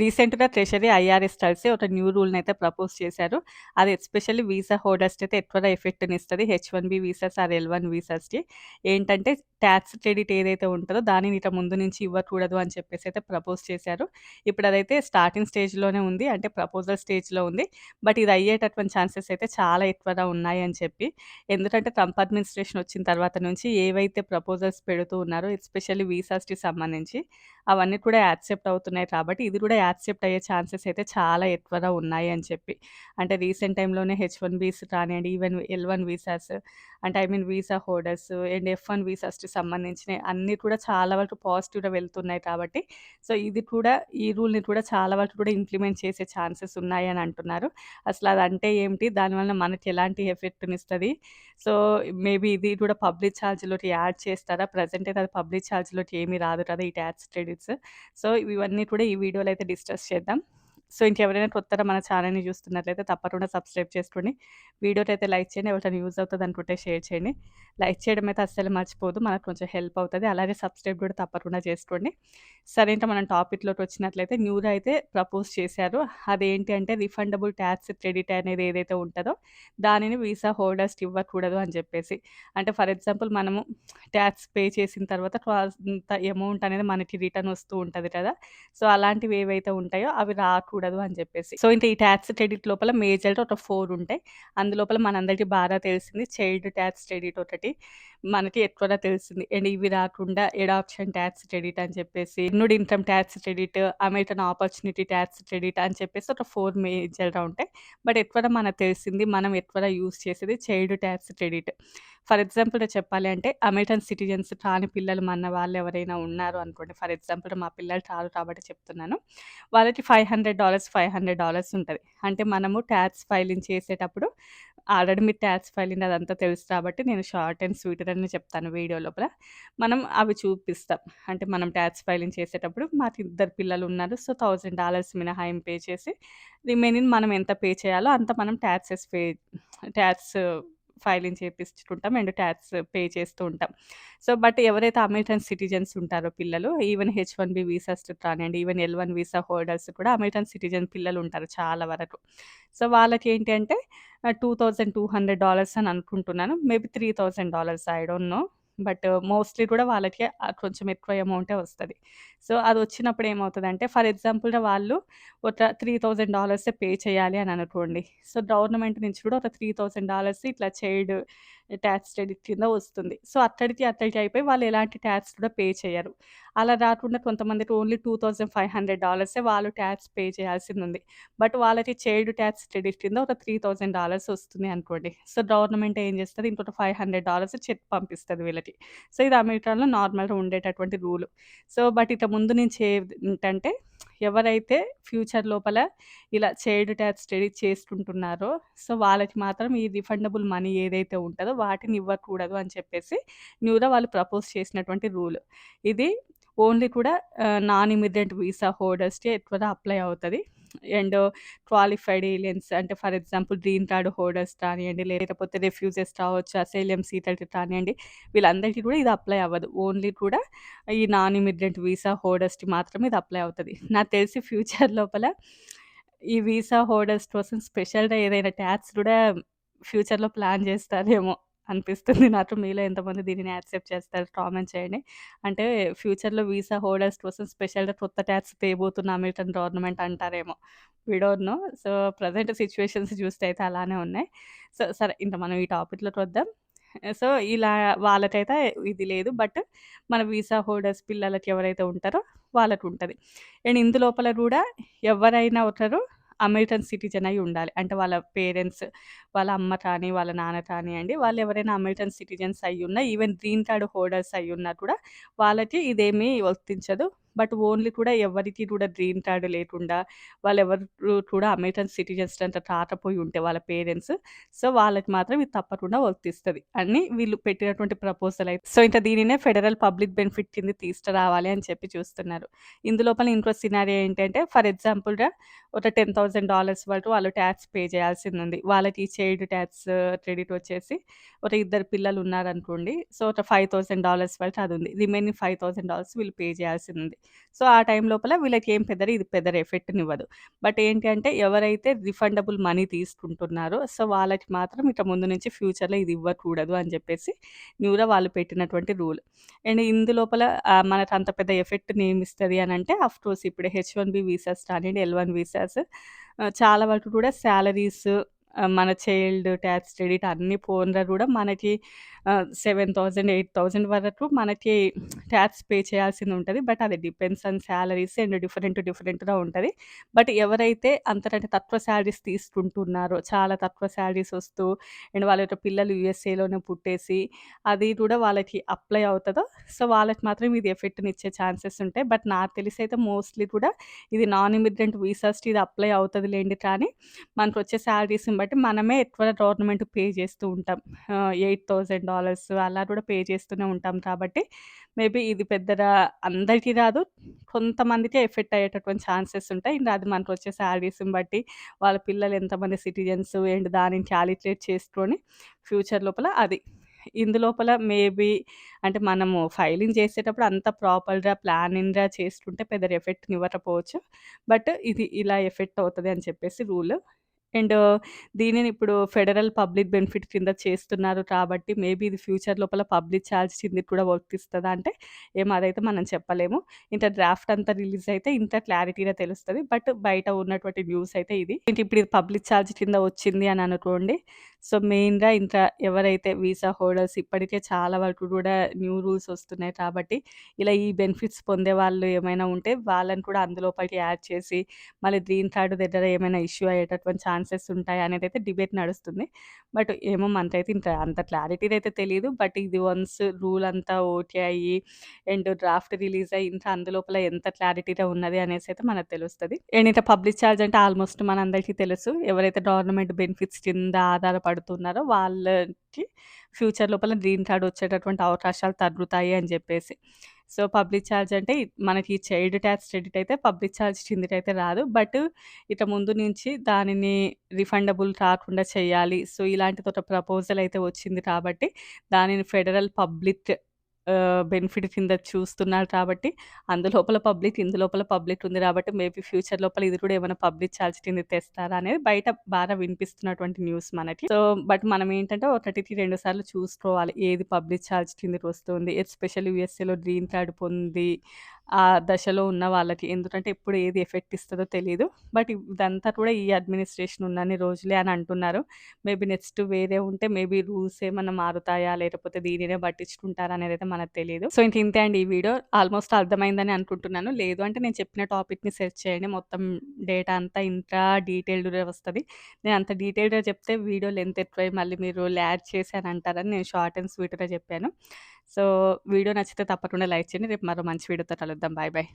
రీసెంట్‌గా treasury, IRS కలిసి ఒక న్యూ రూల్‌నైతే ప్రపోజ్ చేశారు. అది ఎస్పెషల్లీ వీసా హోల్డర్స్‌కి అయితే ఎక్కువగా ఎఫెక్ట్‌నిస్తది. H-1B visas are ఎల్-1 వీసాస్‌కి. ఏంటంటే టాక్స్ క్రెడిట్ ఏదైతే ఉంటదో దానిని ఇక ముందు నుంచి ఇవ్వకూడదు అని చెప్పేసి అయితే ప్రపోజ్ చేశారు. ఇప్పుడు అదైతే స్టార్టింగ్ స్టేజ్‌లోనే ఉంది. అంటే ప్రపోజల్ స్టేజ్‌లో ఉంది. బట్ ఇది అయ్యేటటువంటి ఛాన్సెస్ అయితే చాలా ఎక్కువగా ఉన్నాయి అని చెప్పి. ఎందుకంటే ట్రంప్ అడ్మినిస్ట్రేషన్ వచ్చిన తర్వాత నుంచి ఏవైతే ప్రపోజల్స్ పెడుతూ ఉన్నారో ఎస్పెషల్లీ వీసాస్‌కి సంబంధించి అవన్నీ కూడా యాక్సెప్ట్ అవుతున్నాయి కాబట్టి, ఇది కూడా యాక్సెప్ట్ అయ్యే ఛాన్సెస్ అయితే చాలా ఎక్కువగా ఉన్నాయి అని చెప్పి. అంటే రీసెంట్ టైమ్‌లోనే హెచ్-1బీస్ కానియండి, ఈవెన్ ఎల్-1 వీసాస్ అంటే I mean visa holders and F one వీసాస్‌కి సంబంధించినయి అన్నీ కూడా చాలా వరకు పాజిటివ్‌గా వెళ్తున్నాయి కాబట్టి, సో ఇది కూడా ఈ రూల్‌ని కూడా చాలా వరకు కూడా ఇంప్లిమెంట్ చేసే ఛాన్సెస్ ఉన్నాయని అంటున్నారు. అసలు అదంటే ఏమిటి? దానివల్ల మనకి ఎలాంటి ఎఫెక్ట్‌నిస్తది? సో, మేబీ ఇది కూడా పబ్లిక్ ఛార్జ్‌లోకి యాడ్ చేస్తారా? ప్రెజెంట్ అయితే అది పబ్లిక్ ఛార్జ్‌లోకి ఏమీ రాదు కదా! ఈ టాక్స్ క్రెడిట్స్. సో, ఇవన్నీ కూడా ఈ వీడియోలో అయితే డిస్కస్ చేద్దాం. సో, ఇంకెవరైనా కొత్తగా మన ఛానెల్‌ని చూస్తున్నట్లయితే తప్పకుండా సబ్స్క్రైబ్ చేసుకోండి. వీడియోకైతే లైక్ చేయండి. ఎవరికైనా యూజ్ అవుతది అనుకుంటే షేర్ చేయండి. లైక్ చేయడం అయితే అస్సలు మర్చిపోవద్దు. మనకు కొంచెం హెల్ప్ అవుతది. అలాగే సబ్స్క్రైబ్ కూడా తప్పకుండా చేసుకోండి. సరే ఇంక మనం టాపిక్‌లోకి వచ్చినట్లయితే న్యూగా అయితే ప్రపోజ్ చేశారు. అదేంటి అంటే రిఫండబుల్ టాక్స్ క్రెడిట్ అనేది ఏదైతే ఉంటదో దానిని వీసా హోల్డర్స్‌కి ఇవ్వకూడదు అని చెప్పేసి. అంటే ఫర్ ఎగ్జాంపుల్ మనము టాక్స్ పే చేసిన తర్వాత కొంత అమౌంట్ అనేది మనకి రిటర్న్ వస్తూ ఉంటది కదా! సో, అలాంటివి ఏవైతే ఉంటాయో అవి రాకూడదు అని చెప్పేసి. సో, ఇంక ఈ టాక్స్ క్రెడిట్ లోపల మేజర్‌గా ఒక 4 ఉంటాయి. అందులోపల మనందరికీ బాగా తెలిసింది చైల్డ్ టాక్స్ క్రెడిట్ ఒకటి. మనకి ఎక్కువగా తెలిసింది. అండ్ ఇవి రాకుండా అడాప్షన్ టాక్స్ క్రెడిట్ అని చెప్పేసి, earned income tax credit, American opportunity tax credit అని చెప్పేసి ఒక 4 మేజర్‌గా ఉంటాయి. బట్ ఎక్కువగా మనకు తెలిసింది మనం ఎక్కువగా యూజ్ చేసేది చైల్డ్ టాక్స్ క్రెడిట్. ఫర్ ఎగ్జాంపుల్‌గా చెప్పాలి అంటే అమెరికన్ సిటిజన్స్ కాని పిల్లలు మన వాళ్ళు ఎవరైనా ఉన్నారు అనుకోండి. ఫర్ ఎగ్జాంపుల్ మా పిల్లలు కాదు కాబట్టి చెప్తున్నాను. వాళ్ళకి $500, $500 ఉంటది. అంటే మనము టాక్స్ ఫైలింగ్ చేసేటప్పుడు ఆల్రెడీ మీకు టాక్స్ ఫైలింగ్ అదంతా తెలుసు కాబట్టి నేను షార్ట్ అండ్ స్వీట్‌గానే చెప్తాను వీడియో లోపల. మనం అవి చూపిస్తాం. అంటే మనం టాక్స్ ఫైలింగ్ చేసేటప్పుడు మాకు ఇద్దరు పిల్లలు ఉన్నారు. సో, $1000 మినహాయింపు పే చేసి రిమైనింగ్ మనం ఎంత పే చేయాలో అంత మనం టాక్స్ ఫైలింగ్ చేపించుకుంటాం అండ్ టాక్స్ పే చేస్తూ ఉంటాం. సో, బట్ ఎవరైతే అమెరికన్ సిటిజన్స్ ఉంటారో పిల్లలు ఈవెన్ హెచ్-1బీ వీసాస్ కానియండి, ఈవెన్ ఎల్-1 వీసా హోల్డర్స్ కూడా అమెరికన్ సిటిజన్ పిల్లలు ఉంటారు చాలా వరకు. సో, వాళ్ళకేంటి అంటే $2200 అని అనుకుంటున్నాను. Maybe $3000 I don't know. But mostly కూడా వాళ్ళకి కొంచెం ఎక్కువ అమౌంటే వస్తది. సో, అదొచ్చినప్పుడు ఏమవుతదంటే ఫర్ ఎగ్జాంపుల్‌గా వాళ్ళు ఒక $3000 పే చేయాలి అని అనుకోండి. సో, గవర్నమెంట్ నుంచి కూడా ఒక $3000 ఇట్లా చైల్డ్ టాక్స్ క్రెడిట్ కింద వస్తుంది. సో, అక్కడికి అయిపోయి వాళ్ళు ఎలాంటి టాక్స్ కూడా పే చేయరు. అలా గాకుండా కొంతమందికి ఓన్లీ $2500 వాళ్ళు టాక్స్ పే చేయాల్సిందుంది. బట్ వాళ్ళకి చైల్డ్ టాక్స్ క్రెడిట్ కింద ఒక $3000 వస్తుంది అనుకోండి. సో, గవర్నమెంట్ ఏం చేస్తది ఇంకొక $500 చెక్ పంపిస్తది వీళ్ళకి. సో, ఇది అమెరికాలో నార్మల్‌గా ఉండేటటువంటి రూలు. సో, బట్ ఇక ముందు నుంచి ఏంటంటే ఎవరైతే ఫ్యూచర్ లోపల ఇలా చైల్డ్ టాక్స్ క్రెడిట్ చేసుకుంటున్నారో సో, వాళ్ళకి మాత్రం ఈ రిఫండబుల్ మనీ ఏదైతే ఉంటదో వాటిని ఇవ్వకూడదు అని చెప్పేసి న్యూగా వాళ్ళు ప్రపోజ్ చేసినటువంటి రూల్. ఇది ఓన్లీ కూడా నాన్ ఇమిగ్రెంట్ వీసా హోల్డర్స్‌కే ఎక్కువగా అప్లై అవుతది. అండ్ క్వాలిఫైడ్ ఏలియన్స్ అంటే for example green card holders కానియండి, లేకపోతే రిఫ్యూజీస్ కావచ్చు, అసైలమ్ సీకర్స్ కానియండి, వీళ్ళందరికీ కూడా ఇది అప్లై అవ్వదు. ఓన్లీ కూడా ఈ నాన్ ఇమిగ్రెంట్ వీసా హోల్డర్స్‌కి మాత్రమే ఇది అప్లై అవుతది. నాకు తెలిసి ఫ్యూచర్ లోపల ఈ వీసా హోల్డర్స్ కోసం స్పెషల్‌గా ఏదైనా టాక్స్ కూడా ఫ్యూచర్‌లో ప్లాన్ చేస్తారేమో అనిపిస్తుంది నాకు. మీలో ఎంతమంది దీనిని యాక్సెప్ట్ చేస్తారు కామెంట్ చేయండి. అంటే ఫ్యూచర్‌లో వీసా హోల్డర్స్ కోసం స్పెషల్‌గా కొత్త టాక్స్ తేబోతున్న అమెరికన్ గవర్నమెంట్ అంటారేమో. We don't know. So, present situations చూస్తే అయితే అలానే ఉన్నాయి. సో, సరే ఇంక మనం ఈ టాపిక్‌లోకి వద్దాం. సో, ఇలా వాళ్ళకైతే ఇది లేదు. బట్ మన వీసా హోల్డర్స్ పిల్లలకి ఎవరైతే ఉంటారో వాళ్ళకుంటది. అండ్ ఇందులోపల గూడా ఎవరైనా ఒకరు అమెరికన్ సిటిజన్ అయి ఉండాలి. అంటే వాళ్ళ పేరెంట్స్, వాళ్ళ అమ్మ కానీ, వాళ్ళ నాన్న కానియండి, వాళ్ళు ఎవరైనా అమెరికన్ సిటిజన్స్ అయ్యున్నా, ఈవెన్ గ్రీన్ కార్డ్ హోల్డర్స్ అయ్యున్నా కూడా వాళ్ళకి ఇదేమీ వర్తించదు. బట్ ఓన్లీ కూడా ఎవరికీ కూడా గ్రీన్ కార్డ్ లేకుండా, వాళ్ళెవరు కూడా అమెరికన్ సిటిజన్స్ అంత కాకపోయి ఉంటే వాళ్ళ పేరెంట్స్, సో, వాళ్ళకి మాత్రం ఇది తప్పకుండా వర్తిస్తది అని వీళ్ళు పెట్టినటువంటి ప్రపోజల్ అయితే. సో, ఇంక దీనినే ఫెడరల్ పబ్లిక్ బెనిఫిట్ కింద తీసుకురావాలి అని చెప్పి చూస్తున్నారు. ఇందులోపల ఇంకో సినారియో ఏంటంటే ఫర్ ఎగ్జాంపుల్‌గా ఒక $10,000 వరకు వాళ్ళు టాక్స్ పే చేయాల్సిందుంది. వాళ్ళకి చైల్డ్ టాక్స్ క్రెడిట్ వచ్చేసి ఒక ఇద్దరు పిల్లలు ఉన్నారనుకోండి. సో, ఒక $5,000 వరకు అదుంది. రిమైనింగ్ $5,000 వీళ్ళు పే చేయాల్సిందుంది. సో, ఆ టైం లోపల వీళ్ళకి ఏం ఇది పెద్దగా ఎఫెక్ట్‌నివ్వదు. బట్ ఏంటి అంటే ఎవరైతే రిఫండబుల్ మనీ తీసుకుంటున్నారో సో, వాళ్ళకి మాత్రం ఇక ముందు నుంచి ఫ్యూచర్‌లో ఇది ఇవ్వకూడదు అని చెప్పేసి న్యూ‌గా వాళ్ళు పెట్టినటువంటి రూల్. అండ్ ఇందులోపల మనకు అంత పెద్ద ఎఫెక్ట్‌ని ఏమిస్తది అనంటే ఆఫ్‌కోర్స్ ఇప్పుడు హెచ్-1బీ వీసాస్ కానియండి, ఎల్-1 వీసాస్ చాలా వరకు కూడా సాలరీస్ మన చైల్డ్ టాక్స్ క్రెడిట్ అన్నీ పోనుగా కూడా మనకి 7,000, 8,000 వరకు మనకి టాక్స్ పే చేయాల్సింది ఉంటది. బట్ అది డిపెండ్స్ ఆన్ సాలరీస్ అండ్ డిఫరెంట్‌గా ఉంటది. బట్ ఎవరైతే అంతకంటే తక్కువ సాలరీస్ తీసుకుంటున్నారో, చాలా తక్కువ సాలరీస్ వస్తూ అండ్ వాళ్ళ యొక్క పిల్లలు యూఎస్ఏలోనే పుట్టేసి అది కూడా వాళ్ళకి అప్లై అవుతదో సో, వాళ్ళకి మాత్రం ఇది ఎఫెక్ట్‌నిచ్చే ఛాన్సెస్ ఉంటాయి. బట్ నాకు తెలిసైతే మోస్ట్‌లీ కూడా ఇది నాన్ ఇమిగ్రెంట్ వీసాస్‌కి ఇది అప్లై అవుతదిలెండి. కానీ మనకొచ్చే సాలరీస్‌ని బట్టి మనమే ఎక్కువ గవర్నమెంట్‌కి పే చేస్తూ ఉంటాం. $8,000 అలా కూడా పే చేస్తూనే ఉంటాం కాబట్టి మేబీ ఇది పెద్దగా అందరికీ రాదు. కొంతమందికే ఎఫెక్ట్ అయ్యేటటువంటి ఛాన్సెస్ ఉంటాయి. ఇంక అది మనకొచ్చే సాలరీస్‌ని బట్టి వాళ్ళ పిల్లలు ఎంతమంది సిటిజన్స్ అండ్ దానిని క్యాలిక్యులేట్ చేసుకొని ఫ్యూచర్ లోపల అది. ఇందులోపల మేబీ అంటే మనము ఫైలింగ్ చేసేటప్పుడు అంత ప్రాపర్‌గా ప్లానింగ్‌గా చేసుకుంటే పెద్దగా ఎఫెక్ట్‌నివ్వకపోవచ్చు. బట్ ఇది ఇలా ఎఫెక్ట్ అవుతది అని చెప్పేసి రూల్. అండ్ దీనిని ఇప్పుడు ఫెడరల్ పబ్లిక్ బెనిఫిట్ కింద చేస్తున్నారు కాబట్టి మేబీ ఇది ఫ్యూచర్ లోపల పబ్లిక్ ఛార్జ్ కిందకి కూడా వర్తిస్తదా అంటే ఏమో అదైతే మనం చెప్పలేము. ఇంత డ్రాఫ్ట్ అంతా రిలీజ్ అయితే ఇంత క్లారిటీగా తెలుస్తది. బట్ బయట ఉన్నటువంటి న్యూస్ అయితే ఇది. ఇప్పుడు ఇది పబ్లిక్ ఛార్జ్ కింద వచ్చింది అని అనుకోండి. సో, మెయిన్‌గా ఇంకా ఎవరైతే వీసా హోల్డర్స్ ఇప్పటికే చాలా వరకు కూడా న్యూ రూల్స్ వస్తున్నాయి కాబట్టి ఇలా ఈ బెనిఫిట్స్ పొందే వాళ్ళు ఏమైనా ఉంటే వాళ్ళని కూడా అందులోపలికి యాడ్ చేసి మళ్ళీ గ్రీన్ కార్డ్ దగ్గర ఏమైనా ఇష్యూ అయ్యేటటువంటి ఛాన్సెస్ ఉంటాయా అనేదైతే డిబేట్ నడుస్తుంది. బట్ ఏమో మనకైతే ఇంకా అంత క్లారిటీగా అయితే తెలీదు. బట్ ఇది వన్స్ రూల్ అంతా ఓకే అయ్యి అండ్ డ్రాఫ్ట్ రిలీజ్ అయ్యి ఇంకా అందులోపల ఎంత క్లారిటీగా ఉన్నది అనేసి అయితే మనకు తెలుస్తది. అండ్ ఇంకా పబ్లిక్ ఛార్జ్ అంటే ఆల్మోస్ట్ మనందరికీ తెలుసు. ఎవరైతే గవర్నమెంట్ బెనిఫిట్స్ కింద ఆధారపడుతున్నారో వాళ్ళకి ఫ్యూచర్ లోపల గ్రీన్ కార్డ్ వచ్చేటటువంటి అవకాశాలు తగ్గుతాయి అని చెప్పేసి. సో, పబ్లిక్ ఛార్జ్ అంటే మనకి చైల్డ్ టాక్స్ క్రెడిట్ అయితే పబ్లిక్ ఛార్జ్ కిందకైతే రాదు. బట్ ఇక ముందు నుంచి దానిని రిఫండబుల్ కాకుండా చేయాలి. సో, ఇలాంటిది ఒక ప్రపోజల్ అయితే వచ్చింది కాబట్టి దానిని ఫెడరల్ పబ్లిక్ బెనిఫిట్ కింద చూస్తున్నారు కాబట్టి అందులోపల పబ్లిక్, ఇందులోపల పబ్లిక్ ఉంది కాబట్టి మేబీ ఫ్యూచర్ లోపల ఇది కూడా ఏమైనా పబ్లిక్ ఛార్జ్ కింద తెస్తారా అనేది బయట బాగా వినిపిస్తున్నటువంటి న్యూస్ మనకి. సో, బట్ మనం ఏంటంటే ఒకటికి 2 సార్లు చూసుకోవాలి. ఏది పబ్లిక్ ఛార్జ్ కిందకి వస్తుంది. ఎస్పెషల్లీ యూఎస్ఏలో గ్రీన్ కార్డ్ పొంది ఆ దశలో ఉన్న వాళ్ళకి. ఎందుకంటే ఎప్పుడు ఏది ఎఫెక్ట్ ఇస్తదో తెలీదు. బట్ ఇదంతా కూడా ఈ అడ్మినిస్ట్రేషన్ ఉన్నన్ని రోజులే అని అంటున్నారు. మేబీ నెక్స్ట్ వేరే ఉంటే మేబీ రూల్స్ ఏమన్నా మారుతాయా? లేకపోతే దీనినే పట్టించుకుంటారా? అనేదైతే మనకు తెలీదు. సో, ఇంతే అండి ఈ వీడియో. ఆల్మోస్ట్ అర్థమైందని అనుకుంటున్నాను. లేదు అంటే నేను చెప్పిన టాపిక్‌ని సెర్చ్ చేయండి. మొత్తం డేటా అంతా ఇంకా డీటెయిల్డ్‌గా వస్తది. నేను అంత డీటెయిల్డ్‌గా చెప్తే వీడియో లెంత్ ఎక్కువై మళ్ళీ మీరు ల్యాగ్ చేసి అని అంటారని నేను షార్ట్ అండ్ స్వీట్‌గా చెప్పాను. సో, వీడియో నచ్చితే తప్పకుండా లైక్ చేయండి. రేపు మరో మంచి వీడియోతో కలుద్దాం. Bye bye.